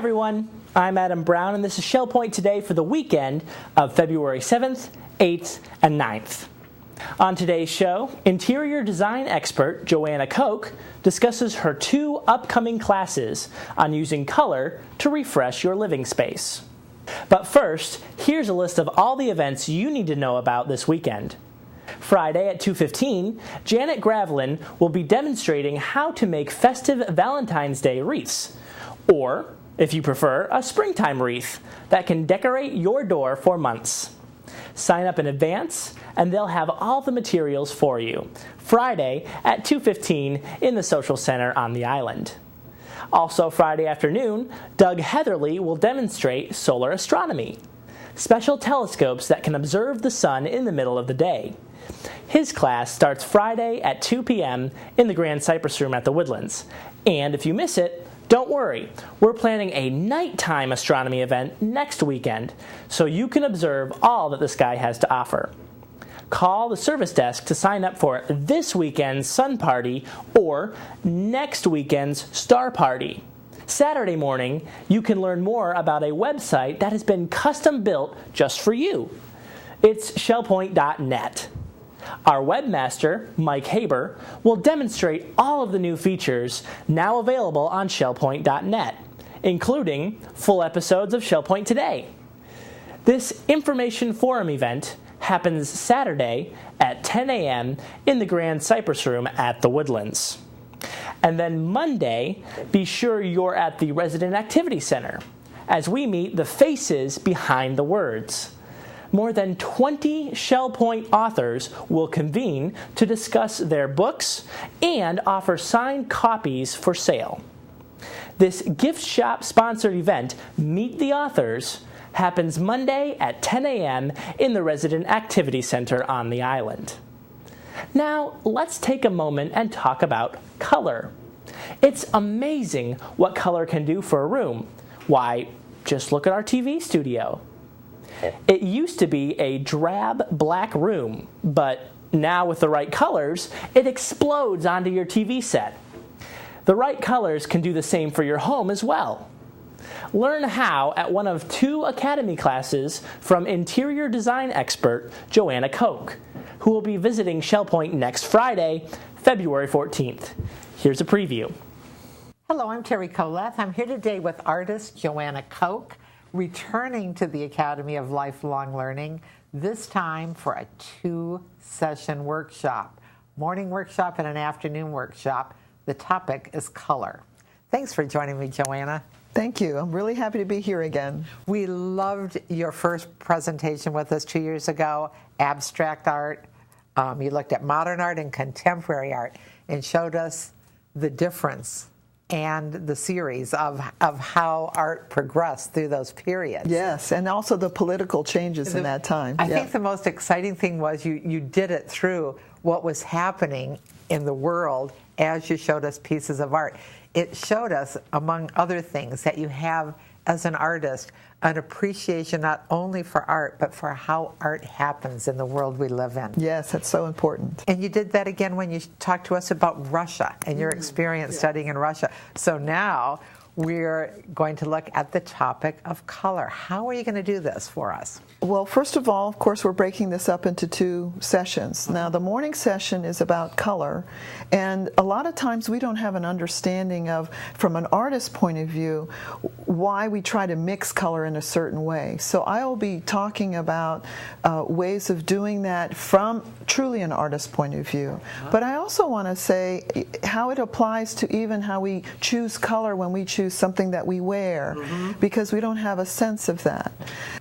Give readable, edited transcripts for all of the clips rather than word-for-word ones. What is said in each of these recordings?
everyone, I'm Adam Brown, and this is Shell Point Today for the weekend of February 7th, 8th, and 9th. On today's show, interior design expert Joanna Koch discusses her 2 upcoming classes on using color to refresh your living space. But first, here's a list of all the events you need to know about this weekend. Friday at 2:15, Janet Gravelin will be demonstrating how to make festive Valentine's Day wreaths, or, if you prefer, a springtime wreath that can decorate your door for months. Sign up in advance, and they'll have all the materials for you. Friday at 2:15 in the Social Center on the island. Also Friday afternoon, Doug Heatherly will demonstrate solar astronomy, special telescopes that can observe the sun in the middle of the day. His class starts Friday at 2 p.m. in the Grand Cypress Room at the Woodlands. And if you miss it, don't worry, we're planning a nighttime astronomy event next weekend, so you can observe all that the sky has to offer. Call the service desk to sign up for this weekend's sun party or next weekend's star party. Saturday morning, you can learn more about a website that has been custom built just for you. It's shellpoint.net. Our webmaster, Mike Haber, will demonstrate all of the new features now available on shellpoint.net, including full episodes of Shell Point Today. This information forum event happens Saturday at 10 a.m. in the Grand Cypress Room at the Woodlands. And then Monday, be sure you're at the Resident Activity Center as we meet the faces behind the words. More than 20 Shell Point authors will convene to discuss their books and offer signed copies for sale. This gift shop sponsored event, Meet the Authors, happens Monday at 10 a.m. in the Resident Activity Center on the island. Now, let's take a moment and talk about color. It's amazing what color can do for a room. Why, just look at our TV studio. It used to be a drab black room, but now with the right colors, it explodes onto your TV set. The right colors can do the same for your home as well. Learn how at one of 2 Academy classes from interior design expert Joanna Koch, who will be visiting Shell Point next Friday, February 14th. Here's a preview. Hello, I'm Terry Coleth. I'm here today with artist Joanna Koch, returning to the Academy of Lifelong Learning, this time for a 2-session workshop, morning workshop and an afternoon workshop. The topic is color. Thanks for joining me, Joanna. Thank you. I'm really happy to be here again. We loved your first presentation with us 2 years ago, abstract art. You looked at modern art and contemporary art and showed us the difference and the series of how art progressed through those periods. Yes, and also the political changes in that time. I think the most exciting thing was you did it through what was happening in the world as you showed us pieces of art. It showed us, among other things, that you have, as an artist, an appreciation not only for art, but for how art happens in the world we live in. Yes, that's so important. And you did that again when you talked to us about Russia and your experience studying in Russia. So now we're going to look at the topic of color. How are you going to do this for us? Well, first of all, of course, we're breaking this up into 2 sessions. Now, the morning session is about color, and a lot of times we don't have an understanding of, from an artist's point of view, why we try to mix color in a certain way. So I will be talking about ways of doing that from truly an artist's point of view. But I also want to say how it applies to even how we choose color when we choose something that we wear, because we don't have a sense of that.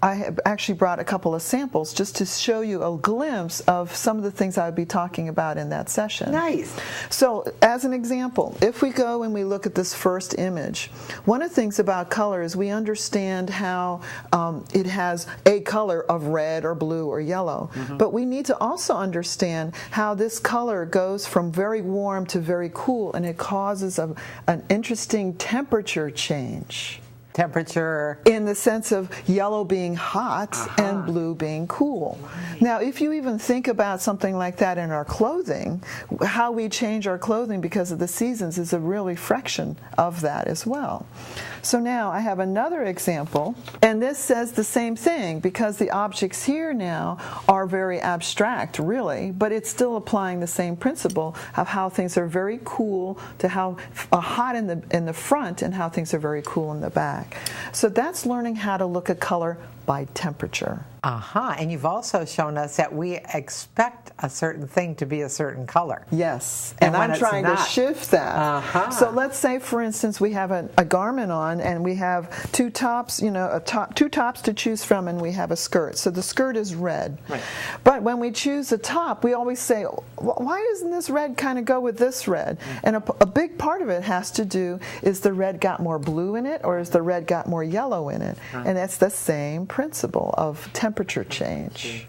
I have actually brought a couple of samples just to show you a glimpse of some of the things I would be talking about in that session. Nice. So, as an example, if we go and we look at this first image, one of the things about color is we understand how it has a color of red or blue or yellow, but we need to also understand how this color goes from very warm to very cool, and it causes an interesting temperature change. temperature. In the sense of yellow being hot and blue being cool. Right. Now, if you even think about something like that in our clothing, how we change our clothing because of the seasons is a real reflection of that as well. So now I have another example, and this says the same thing because the objects here now are very abstract, really, but it's still applying the same principle of how things are very cool to how hot in the front and how things are very cool in the back. So that's learning how to look at color by temperature. And you've also shown us that we expect a certain thing to be a certain color. Yes, and I'm trying to shift that. So let's say, for instance, we have a garment on and we have two tops, two tops to choose from, and we have a skirt. So the skirt is red. Right. But when we choose a top, we always say, why doesn't this red kind of go with this red? And a big part of it has to do, is the red got more blue in it, or is the red got more yellow in it? And that's the same principle of temperature change.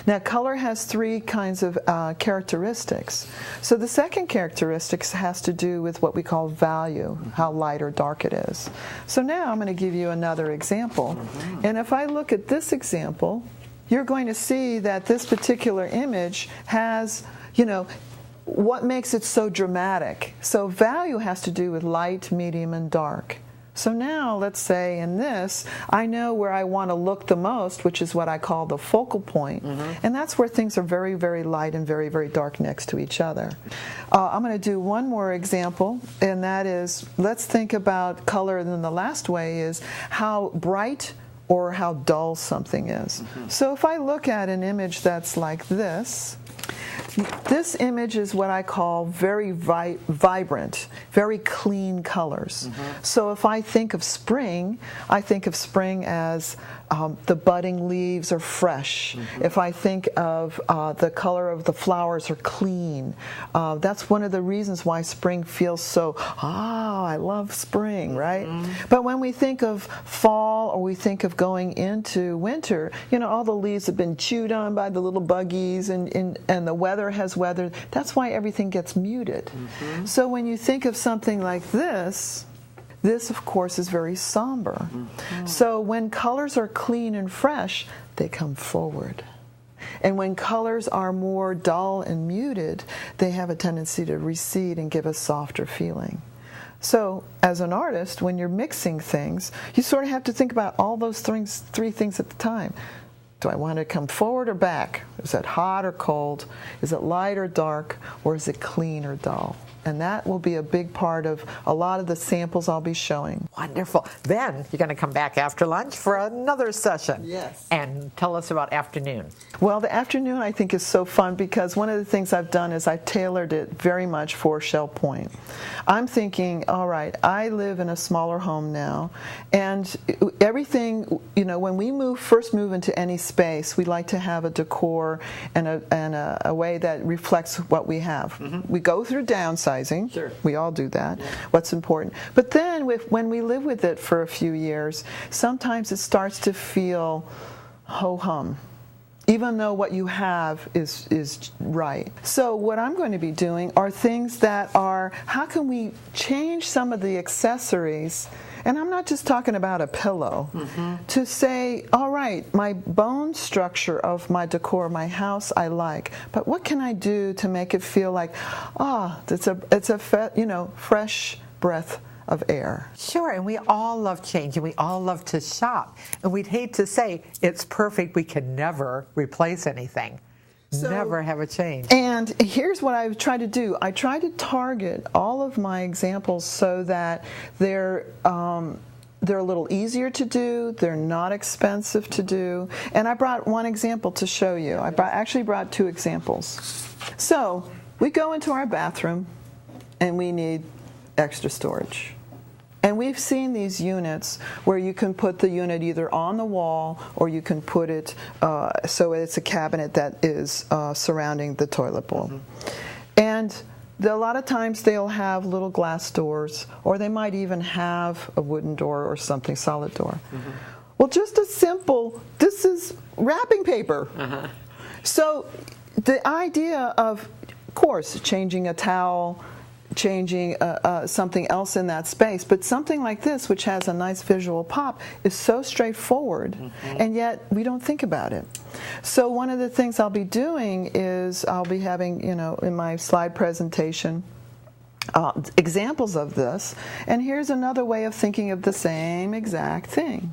Now, color has three kinds of characteristics. So the second characteristic has to do with what we call value, how light or dark it is. So now I'm going to give you another example. And if I look at this example, you're going to see that this particular image has, what makes it so dramatic. So value has to do with light, medium, and dark. So now, let's say in this, I know where I want to look the most, which is what I call the focal point. And that's where things are very, very light and very, very dark next to each other. I'm going to do one more example, and that is, let's think about color, and then the last way is how bright or how dull something is. So if I look at an image that's like this image is what I call very vibrant, very clean colors. So if I think of spring, I think of spring as the budding leaves are fresh. If I think of the color of the flowers are clean, that's one of the reasons why spring feels so, I love spring, right? But when we think of fall, or we think of going into winter, all the leaves have been chewed on by the little buggies, and the weather has weathered. That's why everything gets muted. So when you think of something like this, of course, is very somber. So when colors are clean and fresh, they come forward. And when colors are more dull and muted, they have a tendency to recede and give a softer feeling. So as an artist, when you're mixing things, you sort of have to think about all those three things at the time. Do I want to come forward or back? Is it hot or cold? Is it light or dark? Or is it clean or dull? And that will be a big part of a lot of the samples I'll be showing. Wonderful. Then you're going to come back after lunch for another session. Yes. And tell us about afternoon. Well, the afternoon I think is so fun because one of the things I've done is I've tailored it very much for Shell Point. I'm thinking, all right, I live in a smaller home now, and everything, when we first move into any space, we like to have a decor and a way that reflects what we have. We go through downsizing. Sure. We all do that. Yeah. What's important. But then when we live with it for a few years, sometimes it starts to feel ho-hum, even though what you have is right. So what I'm going to be doing are things that are, how can we change some of the accessories? And I'm not just talking about a pillow. To say, all right, my bone structure of my decor, my house, I like, but what can I do to make it feel like, it's a fresh breath of air. Sure, and we all love change, and we all love to shop, and we'd hate to say it's perfect. We can never replace anything. Never have a change. And here's what I try to do. I try to target all of my examples so that they're a little easier to do, they're not expensive to do. And I brought one example to show you. I actually brought two examples. So we go into our bathroom and we need extra storage. And we've seen these units where you can put the unit either on the wall or you can put it so it's a cabinet that is surrounding the toilet bowl. And a lot of times they'll have little glass doors, or they might even have a wooden door or something, solid door. Well, just a simple, this is wrapping paper. So the idea of course, changing a towel, changing something else in that space. But something like this, which has a nice visual pop, is so straightforward, and yet we don't think about it. So one of the things I'll be doing is I'll be having, in my slide presentation, examples of this. And here's another way of thinking of the same exact thing.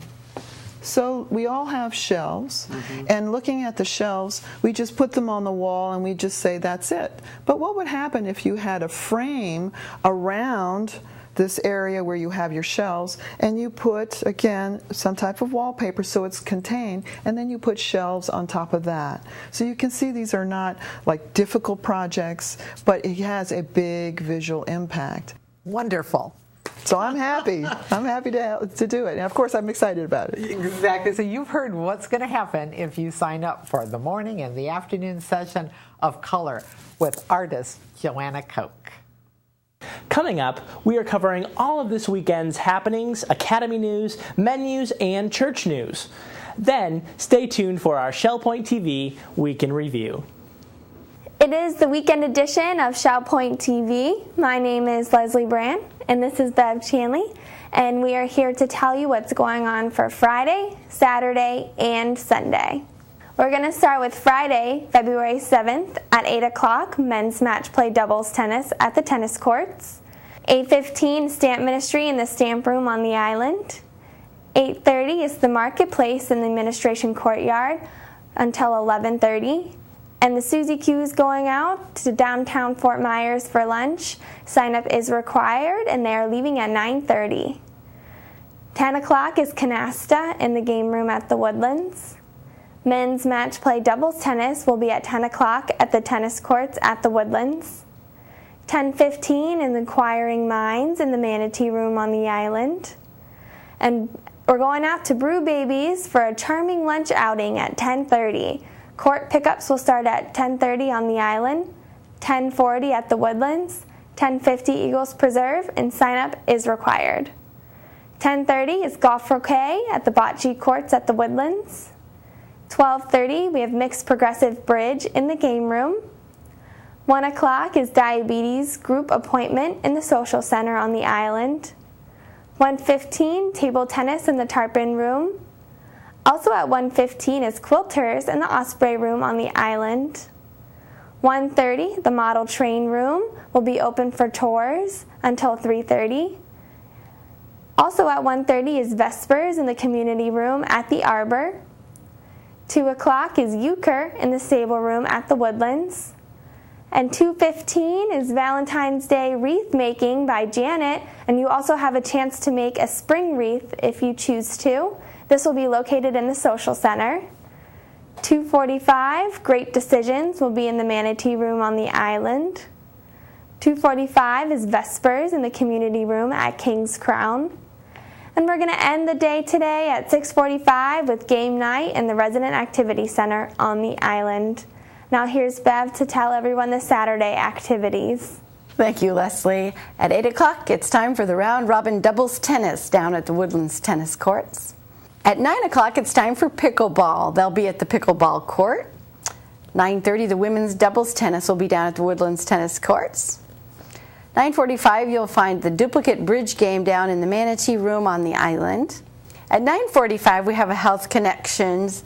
So we all have shelves, and looking at the shelves, we just put them on the wall and we just say that's it. But what would happen if you had a frame around this area where you have your shelves, and you put, again, some type of wallpaper so it's contained, and then you put shelves on top of that. So you can see these are not like difficult projects, but it has a big visual impact. Wonderful. So I'm happy. I'm happy to do it. And of course, I'm excited about it. Exactly. So you've heard what's going to happen if you sign up for the morning and the afternoon session of Color with artist Joanna Koch. Coming up, we are covering all of this weekend's happenings, Academy news, menus, and church news. Then, stay tuned for our Shell Point TV Week in Review. It is the weekend edition of Shell Point TV. My name is Leslie Brand, and this is Bev Chanley, and we are here to tell you what's going on for Friday, Saturday, and Sunday. We're going to start with Friday, February 7th at 8 o'clock, men's match play doubles tennis at the tennis courts. 8:15, stamp ministry in the stamp room on the island. 8:30 is the marketplace in the administration courtyard until 11:30. And the Suzy Q is going out to downtown Fort Myers for lunch. Sign up is required, and they are leaving at 9:30. 10 o'clock is canasta in the game room at the Woodlands. Men's match play doubles tennis will be at 10 o'clock at the tennis courts at the Woodlands. 10:15 is inquiring minds in the manatee room on the island. And we're going out to Brew Babies for a charming lunch outing at 10:30. Court pickups will start at 10:30 on the island, 10:40 at the Woodlands, 10:50 Eagles Preserve, and sign up is required. 10:30 is golf croquet at the bocce courts at the Woodlands. 12:30 we have mixed progressive bridge in the game room. 1 o'clock is diabetes group appointment in the social center on the island. 1:15 table tennis in the tarpon room. Also at 1:15 is quilters in the Osprey room on the island. 1:30, the model train room will be open for tours until 3:30. Also at 1:30 is Vespers in the community room at the Arbor. 2 o'clock is Euchre in the stable room at the Woodlands. And 2:15 is Valentine's Day wreath making by Janet, and you also have a chance to make a spring wreath if you choose to. This will be located in the social center. 2:45, Great Decisions will be in the manatee room on the island. 2:45 is Vespers in the community room at King's Crown. And we're going to end the day today at 6:45 with game night in the Resident Activity Center on the island. Now here's Bev to tell everyone the Saturday activities. Thank you, Leslie. At 8 o'clock, it's time for the round robin doubles tennis down at the Woodlands tennis courts. At 9 o'clock, it's time for pickleball. They'll be at the pickleball court. 9:30, the women's doubles tennis will be down at the Woodlands tennis courts. 9:45, you'll find the duplicate bridge game down in the manatee room on the island. At 9:45, we have a Health Connections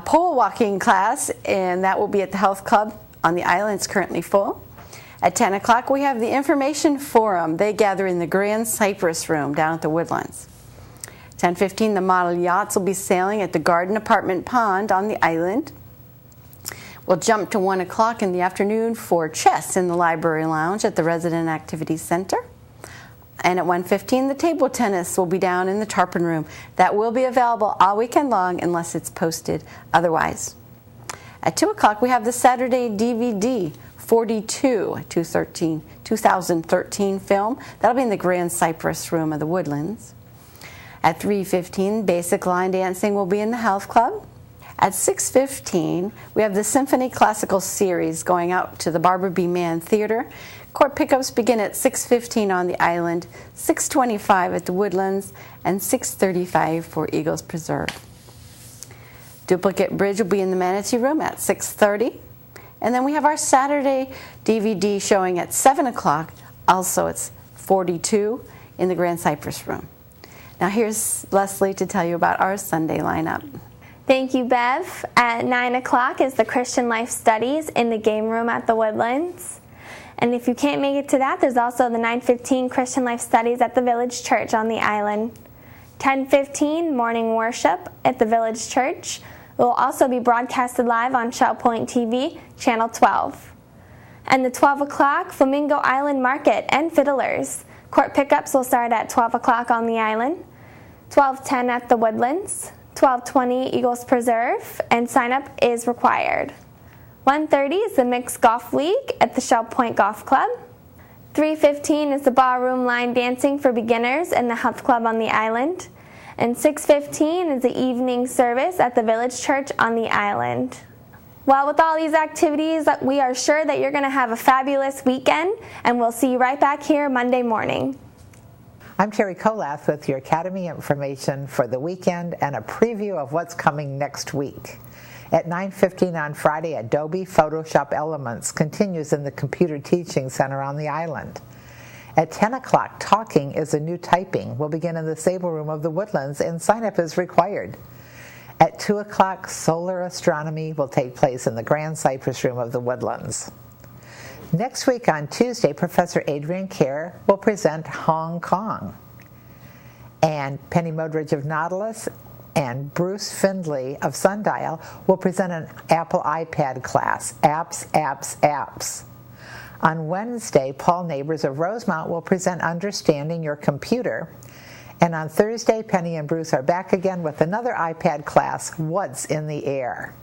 pole walking class, and that will be at the Health Club on the island. It's currently full. At 10 o'clock, we have the Information Forum. They gather in the Grand Cypress room down at the Woodlands. 10:15, the model yachts will be sailing at the Garden Apartment Pond on the island. We'll jump to 1 o'clock in the afternoon for chess in the Library Lounge at the Resident Activity Center. And at 1:15, the table tennis will be down in the Tarpon Room. That will be available all weekend long unless it's posted otherwise. At 2 o'clock, we have the Saturday DVD 42, 2013 film. That'll be in the Grand Cypress Room of the Woodlands. At 3:15, basic line dancing will be in the Health Club. At 6:15, we have the Symphony Classical Series going out to the Barbara B. Mann Theater. Court pickups begin at 6:15 on the island, 6:25 at the Woodlands, and 6:35 for Eagles Preserve. Duplicate bridge will be in the Manatee Room at 6:30. And then we have our Saturday DVD showing at 7 o'clock, Also, it's 42 in the Grand Cypress Room. Now here's Leslie to tell you about our Sunday lineup. Thank you, Bev. At 9 o'clock is the Christian Life Studies in the game room at the Woodlands. And if you can't make it to that, there's also the 9:15 Christian Life Studies at the Village Church on the island. 10:15 morning worship at the Village Church. It will also be broadcasted live on Shell Point TV, Channel 12. And the 12 o'clock Flamingo Island Market and Fiddlers. Court pickups will start at 12 o'clock on the island, 12:10 at the Woodlands, 12:20 Eagles Preserve, and sign-up is required. 1:30 is the Mixed Golf League at the Shell Point Golf Club. 3:15 is the Ballroom Line Dancing for Beginners in the Health Club on the island. And 6:15 is the evening service at the Village Church on the island. Well, with all these activities, we are sure that you're going to have a fabulous weekend, and we'll see you right back here Monday morning. I'm Terry Kolath with your Academy information for the weekend and a preview of what's coming next week. At 9:15 on Friday, Adobe Photoshop Elements continues in the Computer Teaching Center on the island. At 10 o'clock, Talking is a New Typing will begin in the Sable Room of the Woodlands, and sign-up is required. At 2 o'clock, Solar Astronomy will take place in the Grand Cypress Room of the Woodlands. Next week on Tuesday, Professor Adrian Kerr will present Hong Kong. And Penny Modridge of Nautilus and Bruce Findlay of Sundial will present an Apple iPad class, Apps, Apps, Apps. On Wednesday, Paul Neighbors of Rosemount will present Understanding Your Computer. And on Thursday, Penny and Bruce are back again with another iPad class, What's in the Air?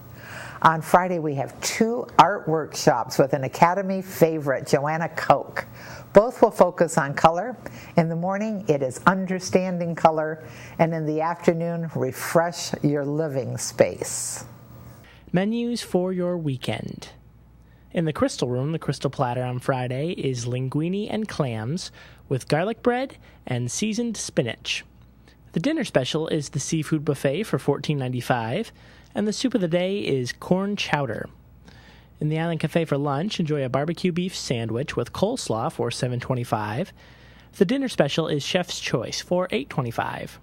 On Friday, we have 2 art workshops with an Academy favorite, Joanna Koch. Both will focus on color. In the morning, it is Understanding Color, and in the afternoon, Refresh Your Living Space. Menus for your weekend. In the Crystal Room, the Crystal Platter on Friday is linguine and clams with garlic bread and seasoned spinach. The dinner special is the seafood buffet for $14.95, and the soup of the day is corn chowder. In the Island Cafe for lunch, enjoy a barbecue beef sandwich with coleslaw for $7.25. The dinner special is Chef's Choice for $8.25.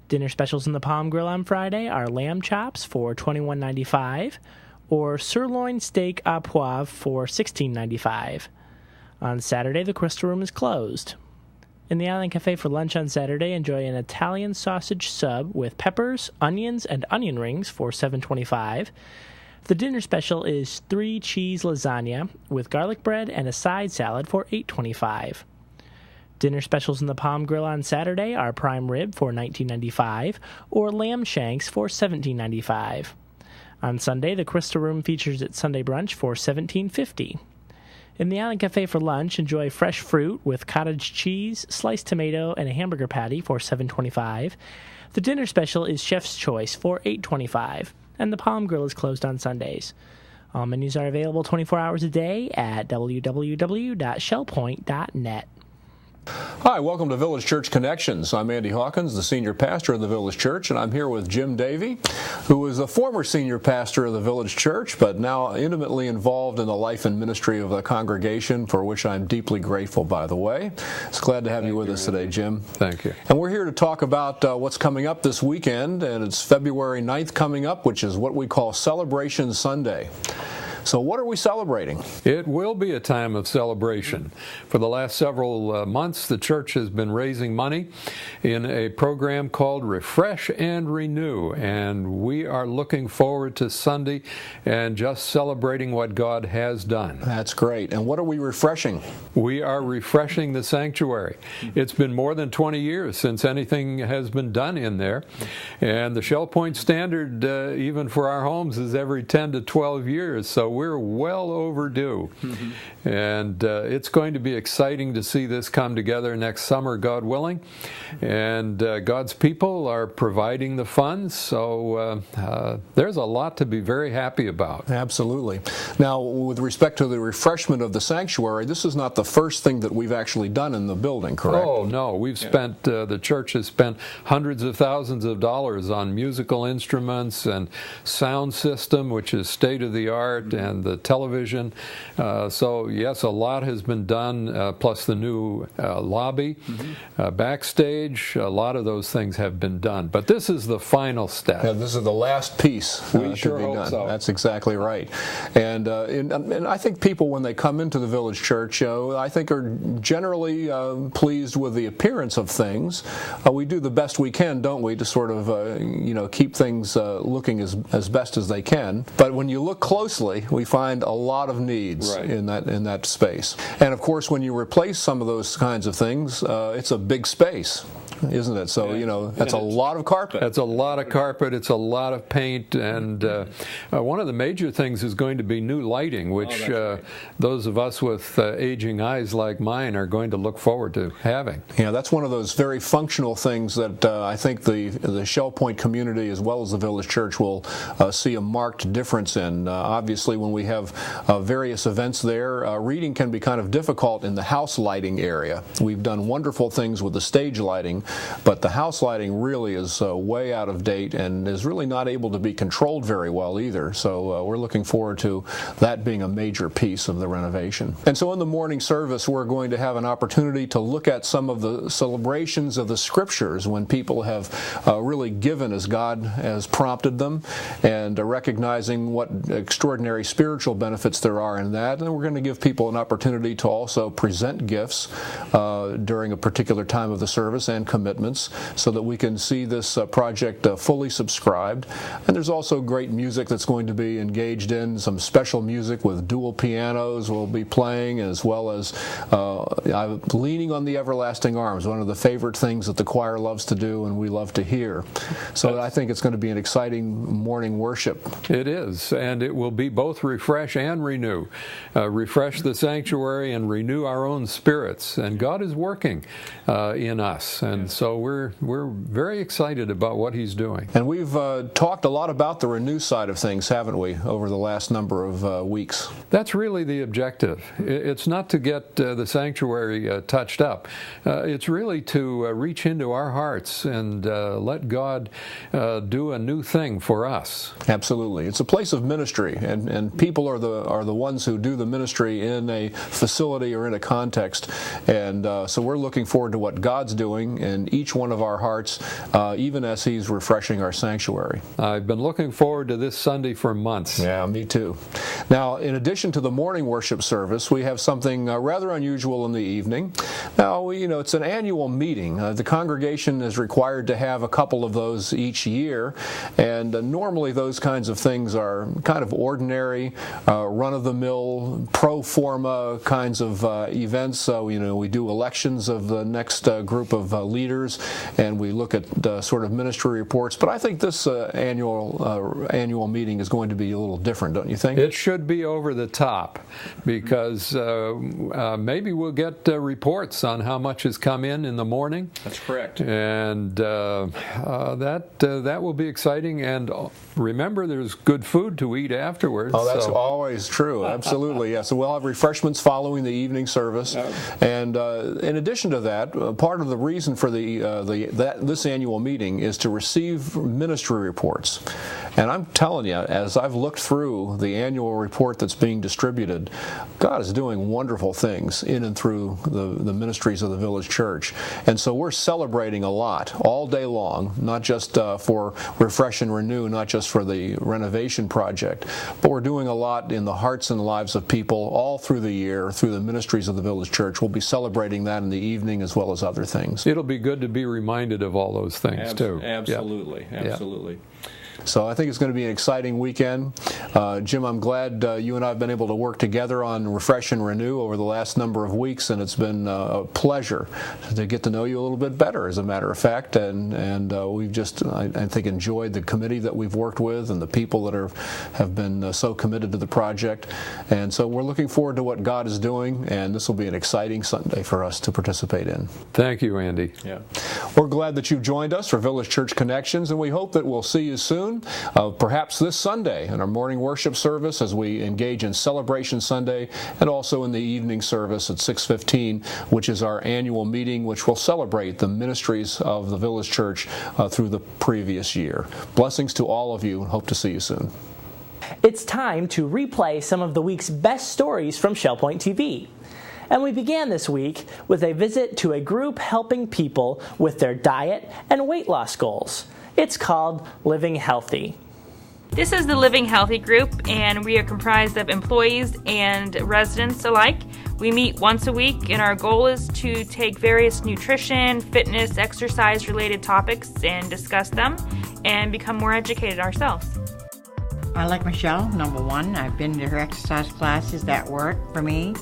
Dinner specials in the Palm Grill on Friday are lamb chops for $21.95 or sirloin steak au poivre for $16.95. On Saturday, the Crystal Room is closed. In the Island Cafe for lunch on Saturday, enjoy an Italian sausage sub with peppers, onions, and onion rings for $7.25. The dinner special is 3 cheese lasagna with garlic bread and a side salad for $8.25. Dinner specials in the Palm Grill on Saturday are prime rib for $19.95 or lamb shanks for $17.95. On Sunday, the Crystal Room features its Sunday brunch for $17.50. In the Island Cafe for lunch, enjoy fresh fruit with cottage cheese, sliced tomato, and a hamburger patty for $7.25. The dinner special is Chef's Choice for $8.25, and the Palm Grill is closed on Sundays. All menus are available 24 hours a day at www.shellpoint.net. Hi, welcome to Village Church Connections. I'm Andy Hawkins, the senior pastor of the Village Church, and I'm here with Jim Davey, who is a former senior pastor of the Village Church, but now intimately involved in the life and ministry of the congregation, for which I'm deeply grateful, by the way. It's glad to have you with us today, Jim. Thank you. And we're here to talk about what's coming up this weekend, and it's February 9th coming up, which is what we call Celebration Sunday. So what are we celebrating? It will be a time of celebration. For the last several months, the church has been raising money in a program called Refresh and Renew, and we are looking forward to Sunday and just celebrating what God has done. That's great. And what are we refreshing? We are refreshing the sanctuary. It's been more than 20 years since anything has been done in there, and the Shell Point standard, even for our homes, is every 10 to 12 years, so we're well overdue. And it's going to be exciting to see this come together next summer, God willing. And God's people are providing the funds, so there's a lot to be very happy about. Absolutely. Now, with respect to the refreshment of the sanctuary, this is not the first thing that we've actually done in the building, correct? Oh, no. We've spent, the church has spent hundreds of thousands of dollars on musical instruments and sound system, which is state-of-the-art, and and the television. So yes, a lot has been done, plus the new lobby, backstage. A lot of those things have been done. But this is the final step. Yeah, this is the last piece We sure to be hope done. so. That's exactly right. And I think people, when they come into the Village Church, I think are generally pleased with the appearance of things. We do the best we can, don't we, to sort of keep things looking as best as they can. But when you look closely, we find a lot of needs in that space. And of course, when you replace some of those kinds of things, it's a big space, isn't it? So that's a lot of carpet. That's a lot of carpet. It's a lot of paint, and one of the major things is going to be new lighting, which those of us with aging eyes like mine are going to look forward to having. Yeah, that's one of those very functional things that I think the Shell Point community as well as the Village Church will see a marked difference in. Obviously, when we have various events there, reading can be kind of difficult in the house lighting area. We've done wonderful things with the stage lighting, but the house lighting really is way out of date and is really not able to be controlled very well either. So we're looking forward to that being a major piece of the renovation. And so in the morning service, we're going to have an opportunity to look at some of the celebrations of the Scriptures when people have really given as God has prompted them, and recognizing what extraordinary spiritual benefits there are in that. And we're going to give people an opportunity to also present gifts during a particular time of the service and commitments, so that we can see this project fully subscribed. And there's also great music that's going to be engaged in, some special music with dual pianos will be playing, as well as Leaning on the Everlasting Arms, one of the favorite things that the choir loves to do and we love to hear. So I think it's going to be an exciting morning worship. It is, and it will be both refresh and renew. Refresh the sanctuary and renew our own spirits. And God is working in us, and so we're very excited about what He's doing. And we've talked a lot about the renew side of things, haven't we, over the last number of weeks? That's really the objective. It's not to get the sanctuary touched up. It's really to reach into our hearts and let God do a new thing for us. Absolutely. It's a place of ministry, and people are the ones who do the ministry in a facility or in a context. And so we're looking forward to what God's doing in each one of our hearts, even as He's refreshing our sanctuary. I've been looking forward to this Sunday for months. Yeah, me too. Now, in addition to the morning worship service, we have something rather unusual in the evening. Now, it's an annual meeting. The congregation is required to have a couple of those each year, and normally those kinds of things are kind of ordinary, run-of-the-mill, pro forma kinds of events. So, we do elections of the next group of leaders, and we look at sort of ministry reports. But I think this annual meeting is going to be a little different, don't you think? It should be over the top, because maybe we'll get reports on how much has come in the morning. That's correct. And that will be exciting. And remember, there's good food to eat afterwards. Oh, that's always true. Absolutely, yeah. So we'll have refreshments following the evening service. And in addition to that, part of the reason for this annual meeting is to receive ministry reports. And I'm telling you, as I've looked through the annual report that's being distributed, God is doing wonderful things in and through the ministries of the Village Church. And so we're celebrating a lot all day long, not just for Refresh and Renew, not just for the renovation project, but we're doing a lot in the hearts and lives of people all through the year, through the ministries of the Village Church. We'll be celebrating that in the evening as well as other things. It'll be good to be reminded of all those things, too. Absolutely, absolutely. Yeah. So I think it's going to be an exciting weekend. Jim, I'm glad you and I have been able to work together on Refresh and Renew over the last number of weeks, and it's been a pleasure to get to know you a little bit better, as a matter of fact. And we've just, I think, enjoyed the committee that we've worked with and the people that have been so committed to the project. And so we're looking forward to what God is doing, and this will be an exciting Sunday for us to participate in. Thank you, Andy. Yeah. We're glad that you've joined us for Village Church Connections, and we hope that we'll see you soon. Perhaps this Sunday in our morning worship service as we engage in Celebration Sunday, and also in the evening service at 6:15, which is our annual meeting, which will celebrate the ministries of the Village Church through the previous year. Blessings to all of you, and hope to see you soon. It's time to replay some of the week's best stories from ShellPoint TV. And we began this week with a visit to a group helping people with their diet and weight loss goals. It's called Living Healthy. This is the Living Healthy group, and we are comprised of employees and residents alike. We meet once a week, and our goal is to take various nutrition, fitness, exercise-related topics and discuss them and become more educated ourselves. I like Michelle, number one. I've been to her exercise classes that work for me.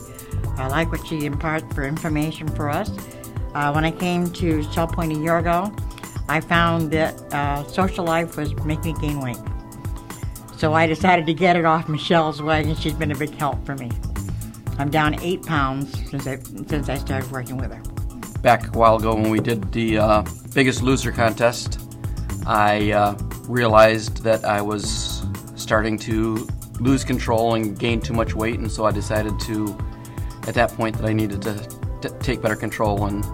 I like what she imparts for information for us. When I came to ShellPoint a year ago, I found that social life was making me gain weight. So I decided to get it off Michelle's way, and she's been a big help for me. I'm down 8 pounds since I started working with her. Back a while ago when we did the Biggest Loser contest, I realized that I was starting to lose control and gain too much weight, and so I decided at that point that I needed to take better control, and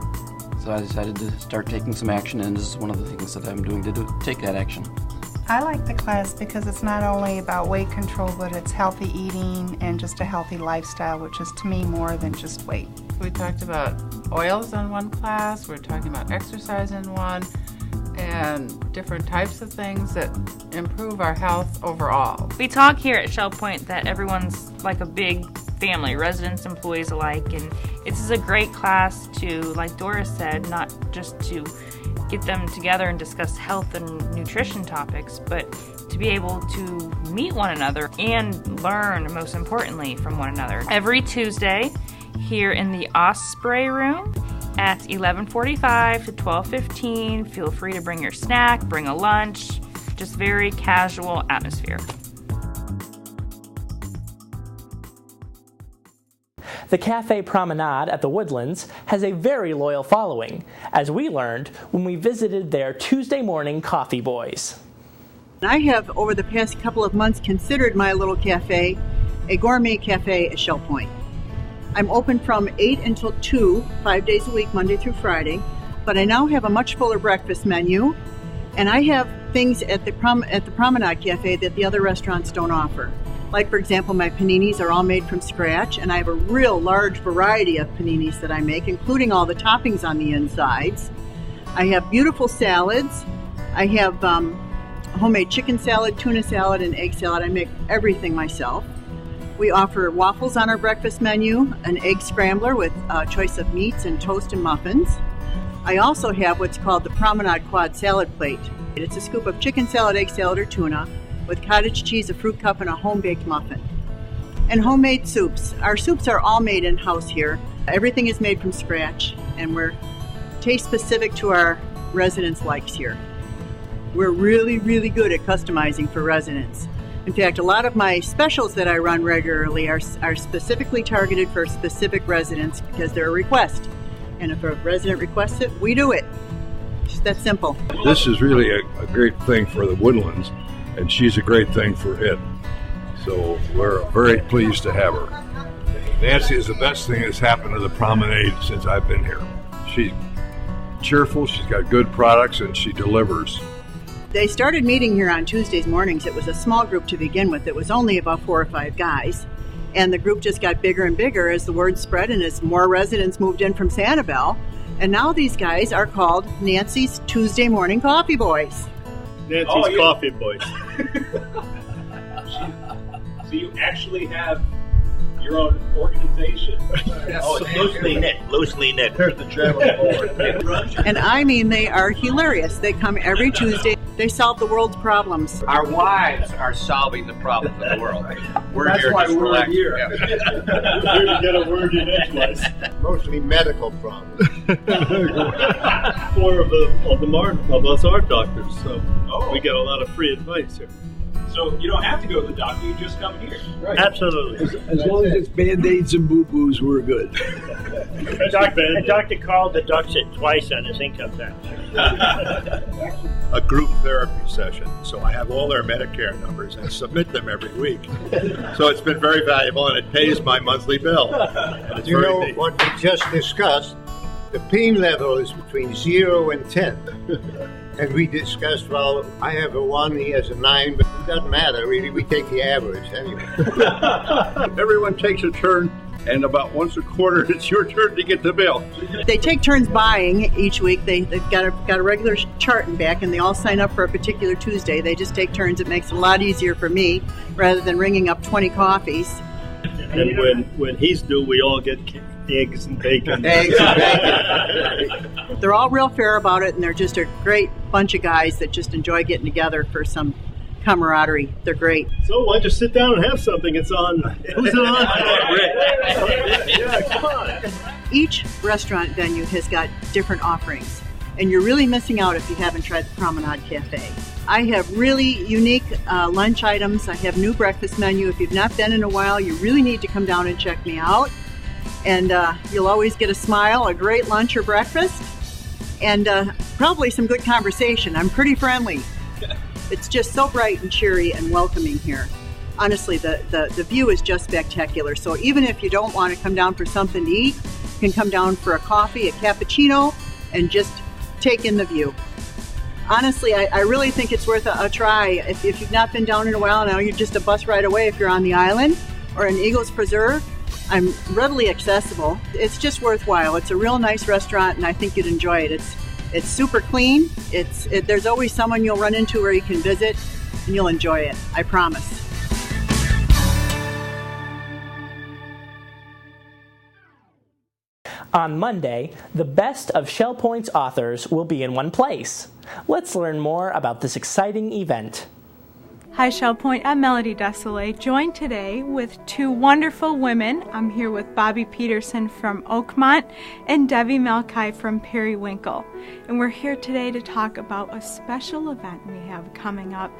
so I decided to start taking some action, and this is one of the things that I'm doing to take that action. I like the class because it's not only about weight control, but it's healthy eating and just a healthy lifestyle, which is to me more than just weight. We talked about oils in one class, we're talking about exercise in one, and different types of things that improve our health overall. We talk here at ShellPoint that everyone's like a big family, residents, employees alike, and this is a great class to, like Doris said, not just to get them together and discuss health and nutrition topics, but to be able to meet one another and learn, most importantly, from one another. Every Tuesday here in the Osprey room at 11:45 to 12:15. Feel free to bring your snack, bring a lunch, just very casual atmosphere. The Cafe Promenade at the Woodlands has a very loyal following, as we learned when we visited their Tuesday morning coffee boys. I have, over the past couple of months, considered my little cafe a gourmet cafe at ShellPoint. I'm open from 8 until 2, 5 days a week, Monday through Friday, but I now have a much fuller breakfast menu, and I have things at the Promenade Cafe that the other restaurants don't offer. Like, for example, my paninis are all made from scratch, and I have a real large variety of paninis that I make, including all the toppings on the insides. I have beautiful salads. I have homemade chicken salad, tuna salad, and egg salad. I make everything myself. We offer waffles on our breakfast menu, an egg scrambler with a choice of meats and toast and muffins. I also have what's called the Promenade Quad Salad Plate. It's a scoop of chicken salad, egg salad, or tuna, with cottage cheese, a fruit cup, and a home-baked muffin. And homemade soups. Our soups are all made in-house here. Everything is made from scratch, and we're taste-specific to our residents' likes here. We're really, really good at customizing for residents. In fact, a lot of my specials that I run regularly are specifically targeted for specific residents because they're a request. And if a resident requests it, we do it. It's that simple. This is really a great thing for the Woodlands, and she's a great thing for it. So we're very pleased to have her. Nancy is the best thing that's happened to the Promenade since I've been here. She's cheerful, she's got good products, and she delivers. They started meeting here on Tuesdays mornings. It was a small group to begin with. It was only about 4 or 5 guys. And the group just got bigger and bigger as the word spread and as more residents moved in from Sanibel. And now these guys are called Nancy's Tuesday Morning Coffee Boys. Nancy's Coffee Boys. So you actually have your own organization. Loosely knit. There's the traveling board. And I mean, they are hilarious. They come every Tuesday. They solve the world's problems. Our wives are solving the problems of the world. That's here why just we're relax. here. Yeah. We're here to get a word in edgewise. Mostly medical problems. 4 of us are doctors, so we get a lot of free advice here. So you don't have to go to the doctor, you just come here. Right. Absolutely. As long as it's Band-Aids and boo-boos, we're good. Dr. Carl deducts it twice on his income tax. A group therapy session, so I have all their Medicare numbers and submit them every week. So it's been very valuable, and it pays my monthly bill. And it's neat. What we just discussed, the pain level is between 0 and 10. And we discussed, well, I have a 1, he has a 9, but it doesn't matter, really. We take the average anyway. Everyone takes a turn, and about once a quarter, it's your turn to get the bill. They take turns buying each week. They've got a regular chart in back, and they all sign up for a particular Tuesday. They just take turns. It makes it a lot easier for me rather than ringing up 20 coffees. And when he's due, we all get eggs and bacon. Eggs and bacon. They're all real fair about it, and they're just a great bunch of guys that just enjoy getting together for some camaraderie. They're great. So why don't you sit down and have something? It's on. Who's it on? Yeah, come on. Each restaurant venue has got different offerings, and you're really missing out if you haven't tried the Promenade Cafe. I have really unique lunch items. I have new breakfast menu. If you've not been in a while, you really need to come down and check me out. And you'll always get a smile, a great lunch or breakfast, and probably some good conversation. I'm pretty friendly. It's just so bright and cheery and welcoming here. Honestly, the view is just spectacular. So even if you don't want to come down for something to eat, you can come down for a coffee, a cappuccino, and just take in the view. Honestly, I really think it's worth a try. If you've not been down in a while, now you're just a bus ride away if you're on the island or in Eagles Preserve. I'm readily accessible. It's just worthwhile. It's a real nice restaurant, and I think you'd enjoy it. It's super clean. There's always someone you'll run into where you can visit, and you'll enjoy it. I promise. On Monday, the best of Shell Point's authors will be in one place. Let's learn more about this exciting event. Hi, Shell Point. I'm Melody Desolé, joined today with two wonderful women. I'm here with Bobby Peterson from Oakmont and Davey Malkai from Periwinkle. And we're here today to talk about a special event we have coming up.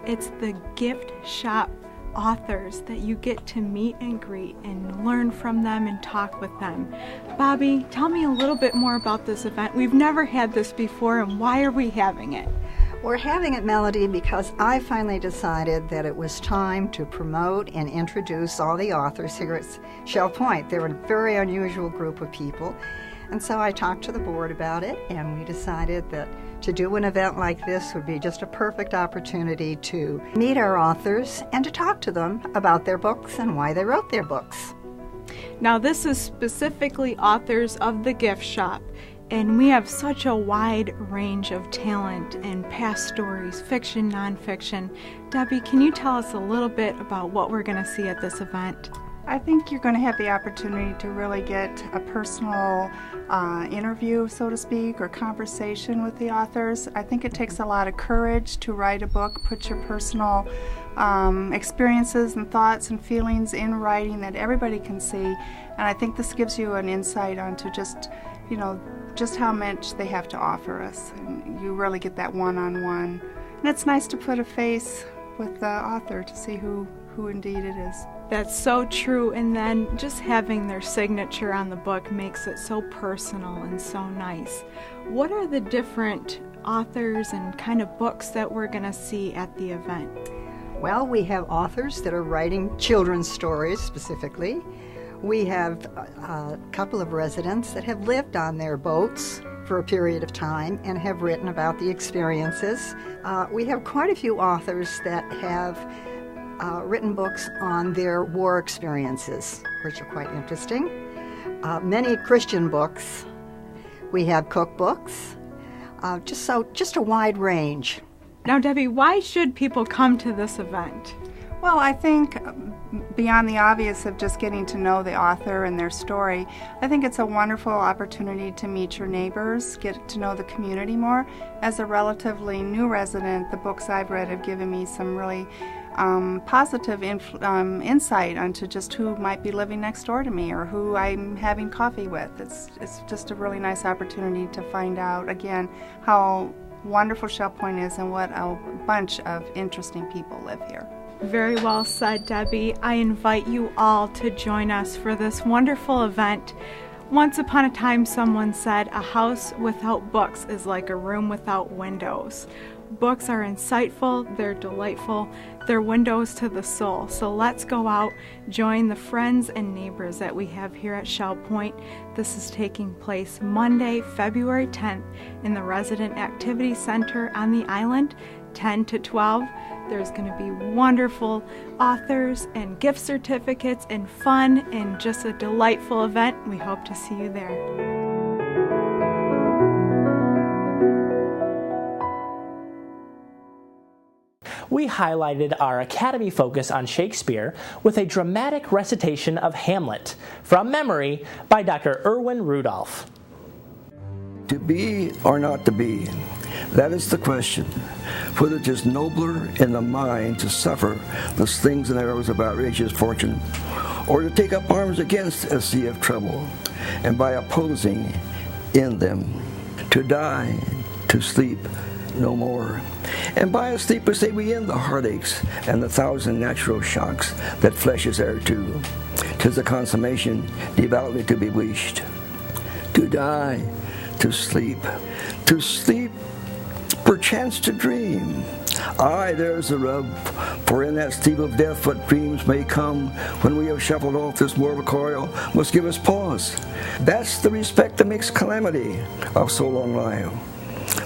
It's the gift shop authors that you get to meet and greet and learn from them and talk with them. Bobby, tell me a little bit more about this event. We've never had this before, and why are we having it? We're having it, Melody, because I finally decided that it was time to promote and introduce all the authors here at Shell Point. They're a very unusual group of people, and so I talked to the board about it, and we decided that to do an event like this would be just a perfect opportunity to meet our authors and to talk to them about their books and why they wrote their books. Now, this is specifically authors of the gift shop. And we have such a wide range of talent and past stories, fiction, nonfiction. Debbie, can you tell us a little bit about what we're going to see at this event? I think you're going to have the opportunity to really get a personal interview, so to speak, or conversation with the authors. I think it takes a lot of courage to write a book, put your personal experiences and thoughts and feelings in writing that everybody can see. And I think this gives you an insight onto just how much they have to offer us, and you really get that one-on-one. And it's nice to put a face with the author to see who indeed it is. That's so true, and then just having their signature on the book makes it so personal and so nice. What are the different authors and kind of books that we're going to see at the event? Well, we have authors that are writing children's stories specifically. We have a couple of residents that have lived on their boats for a period of time and have written about the experiences. We have quite a few authors that have written books on their war experiences, which are quite interesting. Many Christian books. We have cookbooks. Just a wide range. Now, Debbie, why should people come to this event? Well, I think beyond the obvious of just getting to know the author and their story, I think it's a wonderful opportunity to meet your neighbors, get to know the community more. As a relatively new resident, the books I've read have given me some really positive insight onto just who might be living next door to me or who I'm having coffee with. It's just a really nice opportunity to find out, again, how wonderful Shell Point is and what a bunch of interesting people live here. Very well said, Debbie. I invite you all to join us for this wonderful event. Once upon a time, someone said, a house without books is like a room without windows. books are insightful, they're delightful, they're windows to the soul. So let's go out, join the friends and neighbors that we have here at Shell Point. This is taking place Monday, February 10th in the Resident Activity Center on the island, 10 to 12. There's going to be wonderful authors and gift certificates and fun and just a delightful event. We hope to see you there. We highlighted our Academy focus on Shakespeare with a dramatic recitation of Hamlet from memory by Dr. Erwin Rudolph. To be or not to be, that is the question. Whether it is nobler in the mind to suffer the slings and arrows of outrageous fortune, or to take up arms against a sea of trouble, and by opposing in them, to die, to sleep no more. And by a sleep we say we end the heartaches and the thousand natural shocks that flesh is heir to. 'Tis a consummation devoutly to be wished. To die, to sleep, perchance to dream. Aye, there's the rub, for in that sleep of death what dreams may come when we have shuffled off this mortal coil must give us pause. That's the respect that makes calamity of so long life.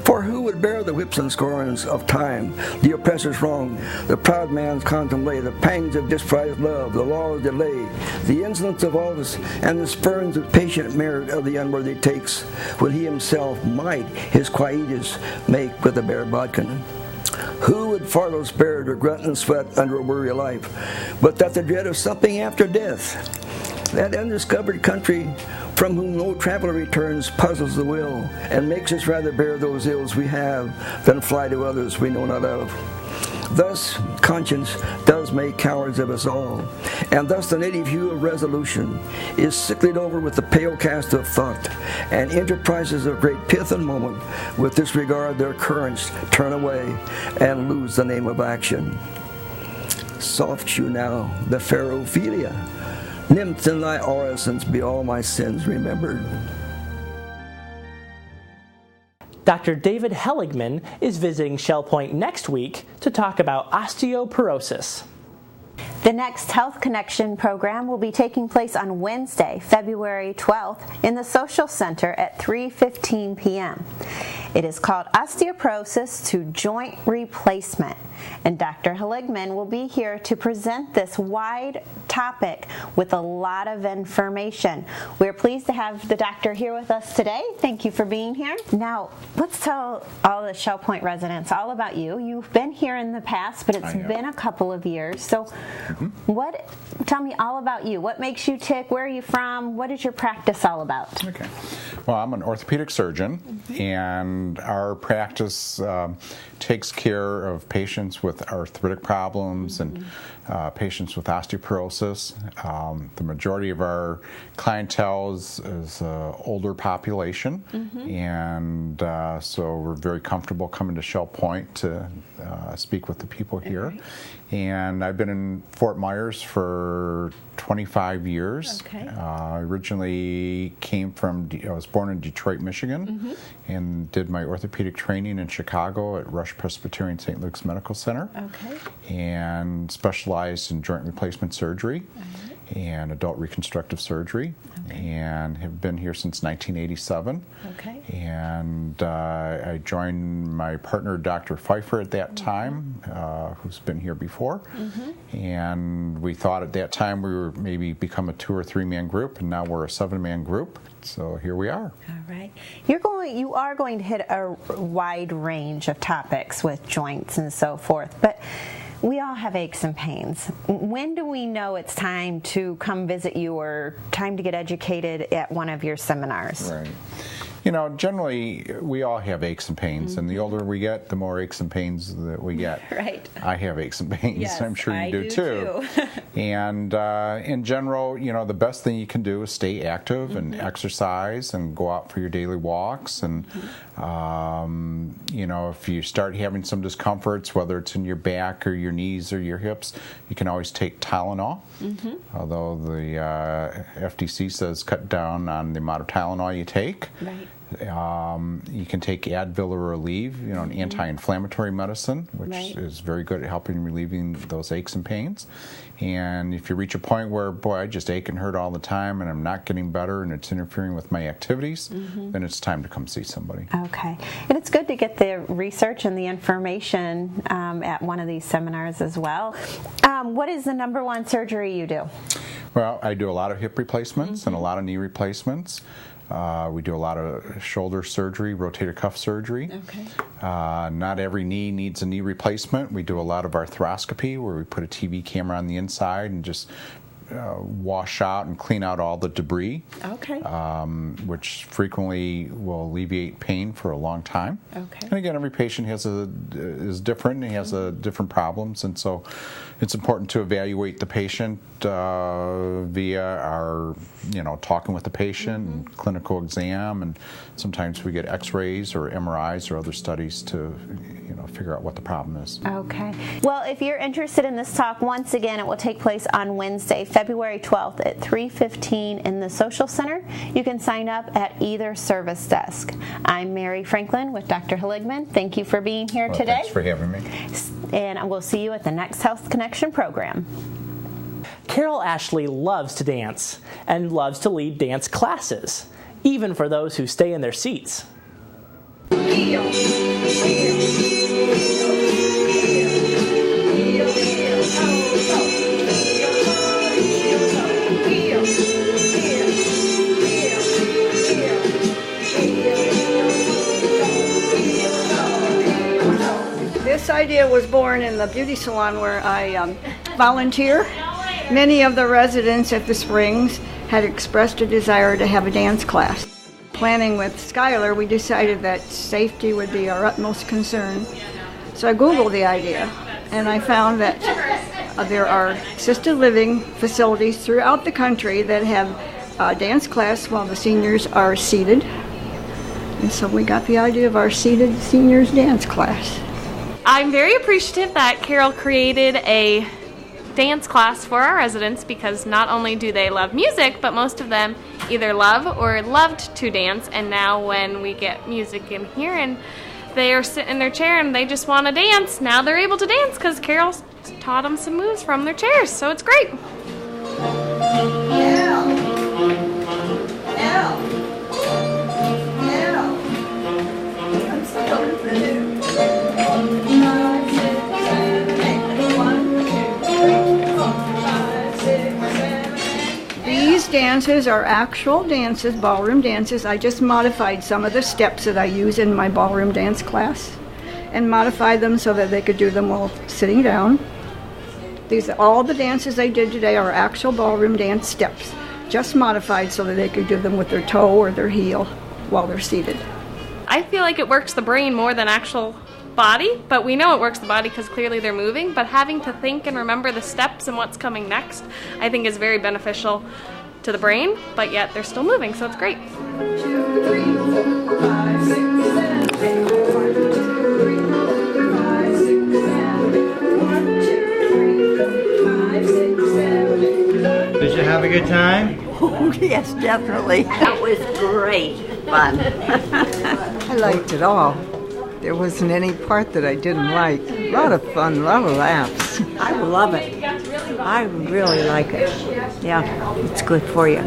For who would bear the whips and scorns of time, the oppressor's wrong, the proud man's contemplate, the pangs of disprized love, the law's delay, the insolence of office, and the spurns of patient merit of the unworthy takes, when he himself might his quietus make with a bare bodkin? Who would farther spare to grunt and sweat under a weary life, but that the dread of something after death, that undiscovered country from whom no traveler returns, puzzles the will, and makes us rather bear those ills we have than fly to others we know not of. Thus, conscience does make cowards of us all, and thus the native hue of resolution is sicklied over with the pale cast of thought, and enterprises of great pith and moment with this regard their currents turn away and lose the name of action. Soft you now, the fair Ophelia, nymph in thy orisons be all my sins remembered. Dr. David Helligman is visiting Shell Point next week to talk about osteoporosis. The next Health Connection program will be taking place on Wednesday, February 12th in the Social Center at 3:15 p.m. It is called Osteoporosis to Joint Replacement, and Dr. Helligman will be here to present this wide topic with a lot of information. We're pleased to have the doctor here with us today. Thank you for being here. Now, let's tell all the Shell Point residents all about you. You've been here in the past, but it's been a couple of years. So tell me all about you. What makes you tick? Where are you from? What is your practice all about? Okay. Well, I'm an orthopedic surgeon, and our practice takes care of patients with arthritic problems and patients with osteoporosis. The majority of our clientele is older population, and so we're very comfortable coming to Shell Point to speak with the people here. And I've been in Fort Myers for 25 years. I originally I was born in Detroit, Michigan, and did my orthopedic training in Chicago at Rush Presbyterian St. Luke's Medical Center, and specialized in joint replacement surgery and adult reconstructive surgery, and have been here since 1987. And I joined my partner, Dr. Pfeiffer, at that time, who's been here before. And we thought at that time we were maybe become a 2 or 3 man group, and now we're a 7-man group. So here we are. All right. You are going to hit a wide range of topics with joints and so forth, but we all have aches and pains. When do we know it's time to come visit you or time to get educated at one of your seminars? Right. You know, generally, we all have aches and pains, and the older we get, the more aches and pains that we get. Right. I have aches and pains. Yes, I'm sure you do too. too. And in general, you know, the best thing you can do is stay active and exercise and go out for your daily walks. And, you know, if you start having some discomforts, whether it's in your back or your knees or your hips, you can always take Tylenol. Although the FDC says cut down on the amount of Tylenol you take. Right. You can take Advil or Aleve, an anti-inflammatory medicine, which is very good at helping relieving those aches and pains. And if you reach a point where, boy, I just ache and hurt all the time and I'm not getting better and it's interfering with my activities, then it's time to come see somebody. Okay. And it's good to get the research and the information at one of these seminars as well. What is the number one surgery you do? Well, I do a lot of hip replacements and a lot of knee replacements. We do a lot of shoulder surgery, rotator cuff surgery. Okay. Not every knee needs a knee replacement. We do a lot of arthroscopy where we put a TV camera on the inside and just wash out and clean out all the debris, which frequently will alleviate pain for a long time. Okay. And again, every patient is different and he has different problems, and so it's important to evaluate the patient via our, talking with the patient and clinical exam, and sometimes we get x-rays or MRIs or other studies to figure out what the problem is. Okay. Well, if you're interested in this talk, once again, it will take place on Wednesday, February 12th at 3:15 in the Social Center. You can sign up at either service desk. I'm Mary Franklin with Dr. Heligman. Thank you for being here today. Thanks for having me. And we'll see you at the next Health Connection program. Carol Ashley loves to dance and loves to lead dance classes, even for those who stay in their seats. This idea was born in the beauty salon where I volunteer. Many of the residents at the Springs had expressed a desire to have a dance class. Planning with Skylar, we decided that safety would be our utmost concern. So I Googled the idea, and I found that there are assisted living facilities throughout the country that have a dance class while the seniors are seated. And so we got the idea of our seated seniors dance class. I'm very appreciative that Carol created a dance class for our residents, because not only do they love music, but most of them either love or loved to dance, and now when we get music in here and they are sitting in their chair and they just want to dance, now they're able to dance because Carol taught them some moves from their chairs, so it's great. These dances are actual dances, ballroom dances. I just modified some of the steps that I use in my ballroom dance class and modified them so that they could do them while sitting down. All the dances I did today are actual ballroom dance steps, just modified so that they could do them with their toe or their heel while they're seated. I feel like it works the brain more than actual body, but we know it works the body because clearly they're moving, but having to think and remember the steps and what's coming next, I think is very beneficial to the brain, but yet they're still moving, so it's great. 2, 3, 4, 5, 6, 7, 8, 1, 2, 3, 4, 5, 6, 7, 1, 2, 3, 5, 6, 7, 8. Did you have a good time? Oh, yes, definitely. That was great fun. I liked it all. There wasn't any part that I didn't like. A lot of fun, a lot of laughs. I love it. I really like it. Yeah, it's good for you.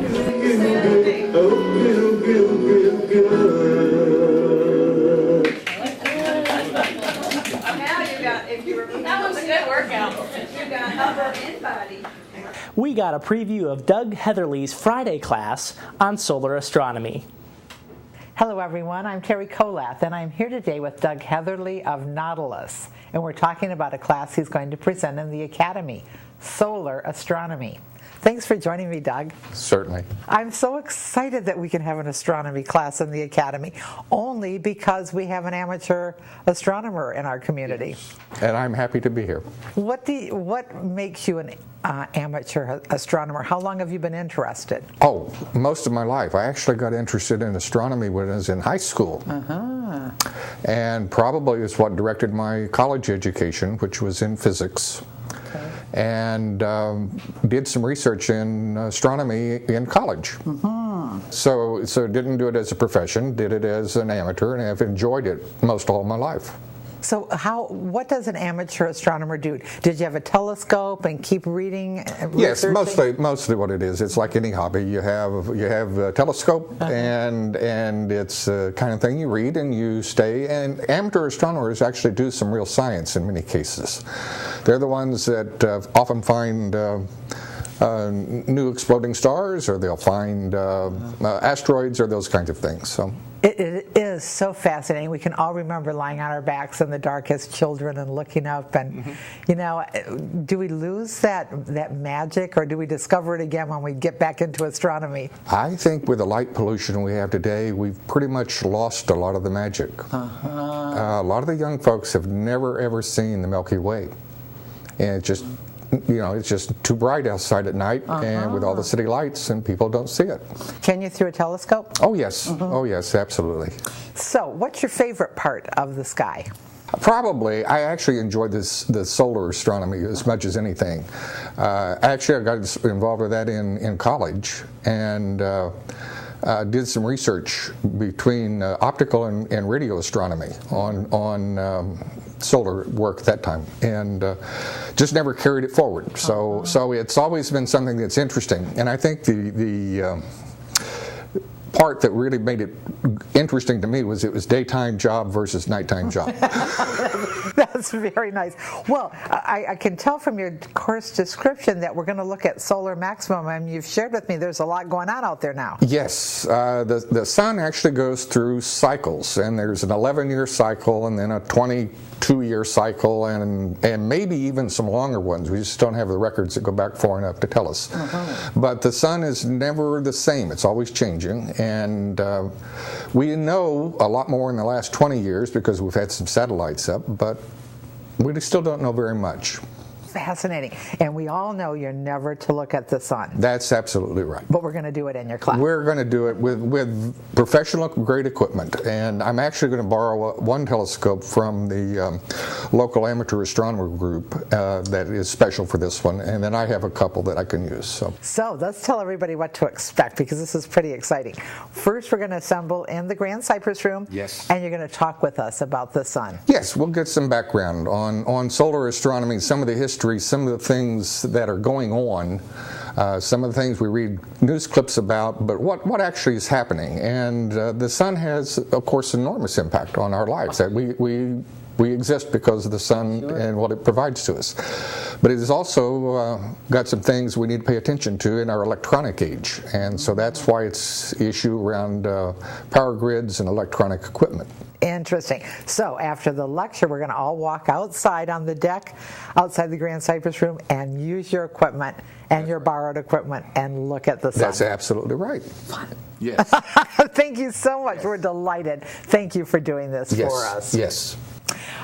That was a good workout. You got upper and body. We got a preview of Doug Heatherly's Friday class on solar astronomy. Hello everyone, I'm Terry Kolath, and I'm here today with Doug Heatherly of Nautilus, and we're talking about a class he's going to present in the Academy, Solar Astronomy. Thanks for joining me, Doug. Certainly. I'm so excited that we can have an astronomy class in the Academy, only because we have an amateur astronomer in our community. And I'm happy to be here. What makes you an amateur astronomer? How long have you been interested? Oh, most of my life. I actually got interested in astronomy when I was in high school. And probably is what directed my college education, which was in physics. And did some research in astronomy in college. So didn't do it as a profession, did it as an amateur, and I've enjoyed it most all my life. So what does an amateur astronomer do? Did you have a telescope and keep reading? Yes, mostly what it is. It's like any hobby. You have a telescope, and it's the kind of thing you read and you stay. And amateur astronomers actually do some real science in many cases. They're the ones that often find new exploding stars, or they'll find asteroids or those kinds of things. So. It is so fascinating. We can all remember lying on our backs in the dark as children and looking up. And, do we lose that magic, or do we discover it again when we get back into astronomy? I think with the light pollution we have today, we've pretty much lost a lot of the magic. A lot of the young folks have never, ever seen the Milky Way. And it's just too bright outside at night, and with all the city lights, and people don't see it. Can you through a telescope? Oh yes, oh yes, absolutely. So, what's your favorite part of the sky? Probably, I actually enjoy the solar astronomy as much as anything. Actually, I got involved with that in college, and did some research between optical and radio astronomy on solar work at that time, and just never carried it forward. So it's always been something that's interesting, and I think the part that really made it interesting to me was it was daytime job versus nighttime job. That's very nice. Well, I can tell from your course description that we're going to look at solar maximum, and you've shared with me there's a lot going on out there now. Yes, the sun actually goes through cycles, and there's an 11-year cycle, and then a 22-year cycle, and maybe even some longer ones. We just don't have the records that go back far enough to tell us. But the sun is never the same. It's always changing, and we know a lot more in the last 20 years because we've had some satellites up, but we still don't know very much. Fascinating. And we all know you're never to look at the sun. That's absolutely right. But we're going to do it in your class. We're going to do it with professional grade equipment. And I'm actually going to borrow one telescope from the local amateur astronomer group that is special for this one. And then I have a couple that I can use. So let's tell everybody what to expect, because this is pretty exciting. First, we're going to assemble in the Grand Cypress Room. Yes. And you're going to talk with us about the sun. Yes, we'll get some background on solar astronomy, some of the history, some of the things that are going on, some of the things we read news clips about, but what actually is happening. And the sun has, of course, enormous impact on our lives. That we exist because of the sun and what it provides to us. But it has also got some things we need to pay attention to in our electronic age. And so that's why it's an issue around power grids and electronic equipment. Interesting. So after the lecture, we're going to all walk outside on the deck, outside the Grand Cypress Room, and use your equipment and your borrowed equipment and look at the sun. That's absolutely right. Fun. Yes. Thank you so much. We're delighted. Thank you for doing this for us. Yes.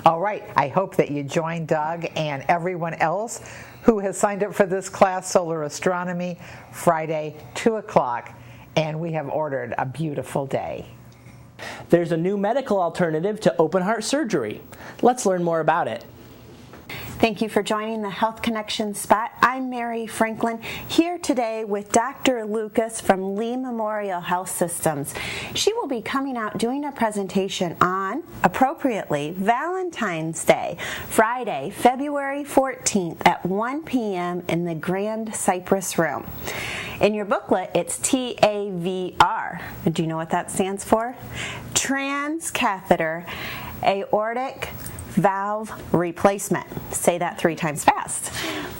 All right. I hope that you join Doug and everyone else who has signed up for this class, Solar Astronomy, Friday, 2 o'clock, and we have ordered a beautiful day. There's a new medical alternative to open heart surgery. Let's learn more about it. Thank you for joining the Health Connection Spot. I'm Mary Franklin, here today with Dr. Lucas from Lee Memorial Health Systems. She will be coming out doing a presentation on, appropriately, Valentine's Day, Friday, February 14th at 1 p.m. in the Grand Cypress Room. In your booklet, it's TAVR. Do you know what that stands for? Transcatheter aortic valve replacement. Say that 3 times fast.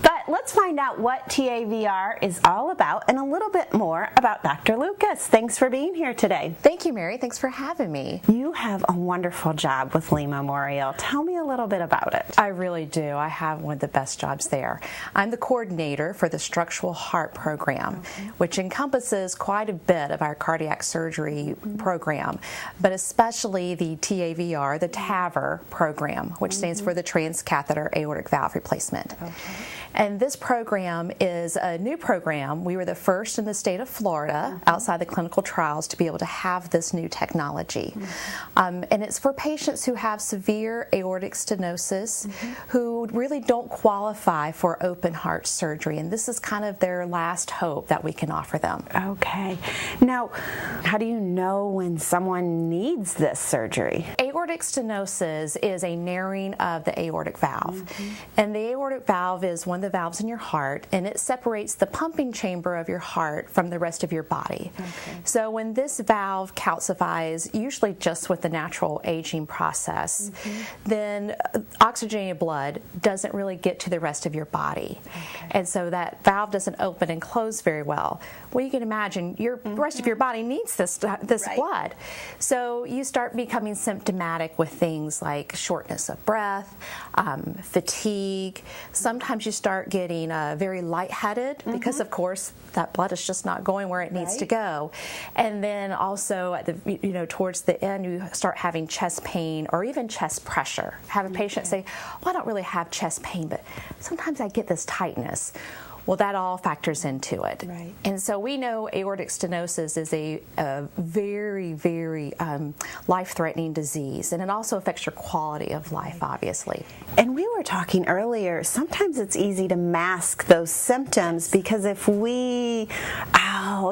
But let's find out what TAVR is all about and a little bit more about Dr. Lucas. Thanks for being here today. Thank you, Mary. Thanks for having me. You have a wonderful job with Lee Memorial. Tell me a little bit about it. I really do. I have one of the best jobs there. I'm the coordinator for the Structural Heart Program, which encompasses quite a bit of our cardiac surgery program, but especially the TAVR, the TAVR program, which stands for the Transcatheter Aortic Valve Replacement. And this program is a new program. We were the first in the state of Florida, outside the clinical trials, to be able to have this new technology. And it's for patients who have severe aortic stenosis, who really don't qualify for open heart surgery. And this is kind of their last hope that we can offer them. Okay. Now, how do you know when someone needs this surgery? Aortic stenosis is a narrowing of the aortic valve. And the aortic valve is one of the valves in your heart, and it separates the pumping chamber of your heart from the rest of your body. So when this valve calcifies, usually just with the natural aging process, then oxygenated blood doesn't really get to the rest of your body. And so that valve doesn't open and close very well. Well, you can imagine the rest of your body needs this blood. So you start becoming symptomatic with things like shortness of breath, fatigue. Sometimes you start getting very lightheaded because, of course, that blood is just not going where it needs to go. And then also at the towards the end, you start having chest pain or even chest pressure. Have a patient say, "Well, I don't really have chest pain, but sometimes I get this tightness." Well, that all factors into it. And so we know aortic stenosis is a very, very life-threatening disease, and it also affects your quality of life, obviously. And we were talking earlier, sometimes it's easy to mask those symptoms because if we,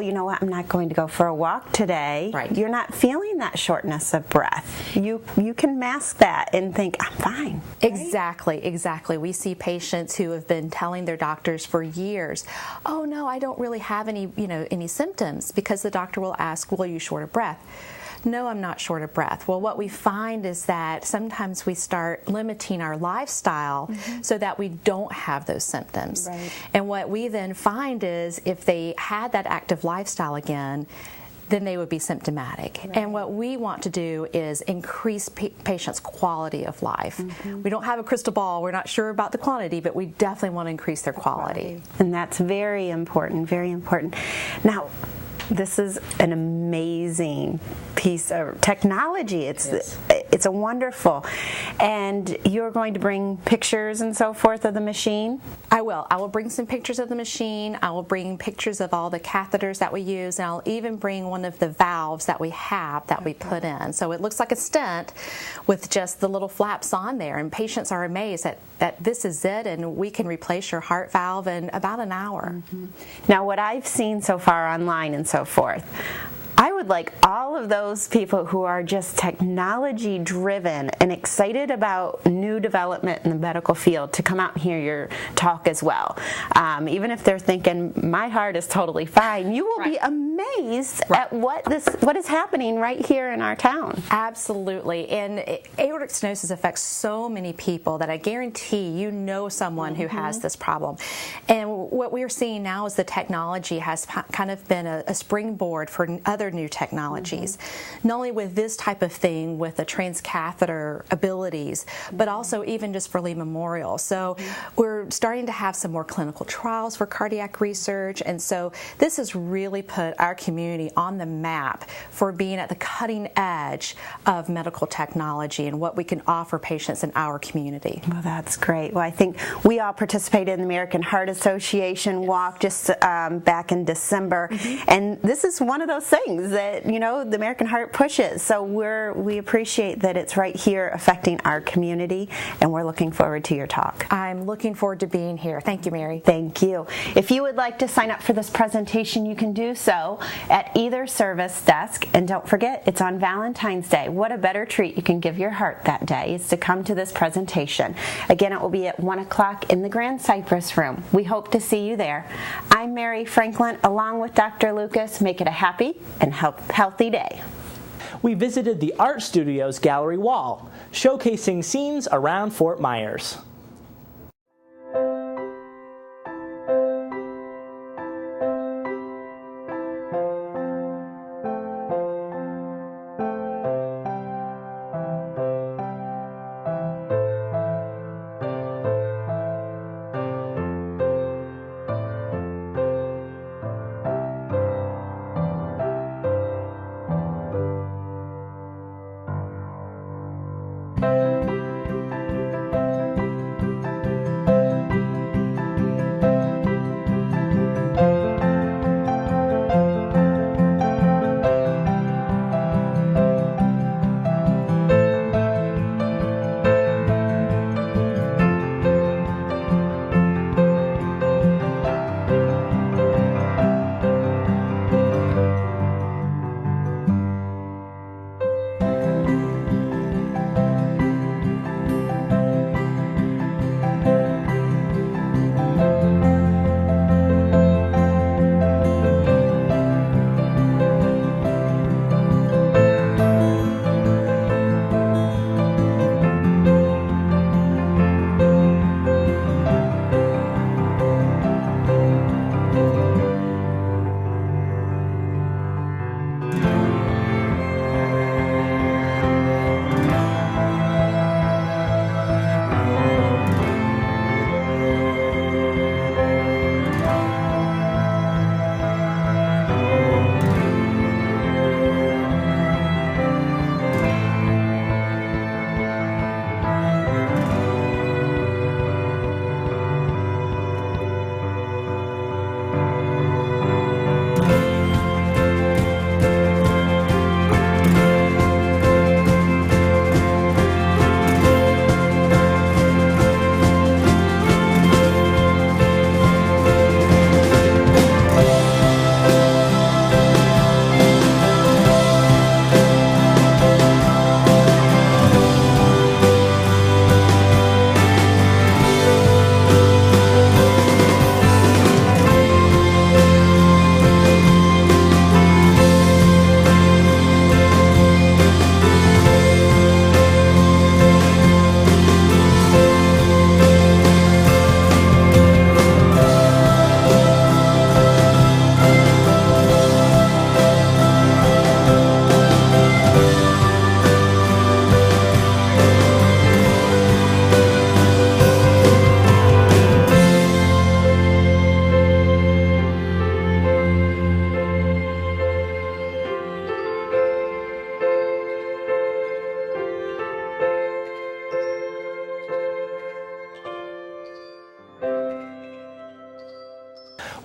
you know what, I'm not going to go for a walk today, you're not feeling that shortness of breath. You can mask that and think, I'm fine. Exactly. We see patients who have been telling their doctors for years, "Oh no, I don't really have any symptoms," because the doctor will ask, "Well, are you short of breath?" "No, I'm not short of breath." Well, what we find is that sometimes we start limiting our lifestyle so that we don't have those symptoms. And what we then find is if they had that active lifestyle again, then they would be symptomatic. And what we want to do is increase patients' quality of life. We don't have a crystal ball. We're not sure about the quantity, but we definitely want to increase their quality. And that's very important, very important. Now, this is an amazing piece of technology. It's a wonderful. And you're going to bring pictures and so forth of the machine? I will. I will bring some pictures of the machine. I will bring pictures of all the catheters that we use, and I'll even bring one of the valves that we have that we put in. So it looks like a stent with just the little flaps on there, and patients are amazed that this is it, and we can replace your heart valve in about an hour. Now, what I've seen so far online and so forth, I would like all of those people who are just technology driven and excited about new development in the medical field to come out and hear your talk as well. Even if they're thinking, my heart is totally fine, you will be amazed at what is happening right here in our town. Absolutely. And aortic stenosis affects so many people that I guarantee you know someone who has this problem. And what we're seeing now is the technology has kind of been a springboard for other new technologies, not only with this type of thing with the transcatheter abilities, but also even just for Lee Memorial. So we're starting to have some more clinical trials for cardiac research, and so this has really put our community on the map for being at the cutting edge of medical technology and what we can offer patients in our community. Well, that's great. Well, I think we all participated in the American Heart Association walk just back in December, and this is one of those things that, the American Heart pushes. So we appreciate that it's right here affecting our community, and we're looking forward to your talk. I'm looking forward to being here. Thank you, Mary. Thank you. If you would like to sign up for this presentation, you can do so at either service desk. And don't forget, it's on Valentine's Day. What a better treat you can give your heart that day is to come to this presentation. Again, it will be at 1 o'clock in the Grand Cypress Room. We hope to see you there. I'm Mary Franklin, along with Dr. Lucas. Make it a happy and healthy day. We visited the Art Studio's gallery wall, showcasing scenes around Fort Myers.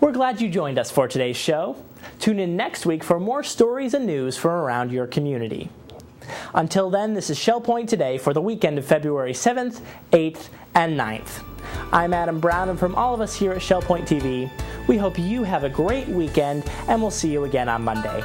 We're glad you joined us for today's show. Tune in next week for more stories and news from around your community. Until then, this is Shell Point Today for the weekend of February 7th, 8th, and 9th. I'm Adam Brown, and from all of us here at Shell Point TV, we hope you have a great weekend, and we'll see you again on Monday.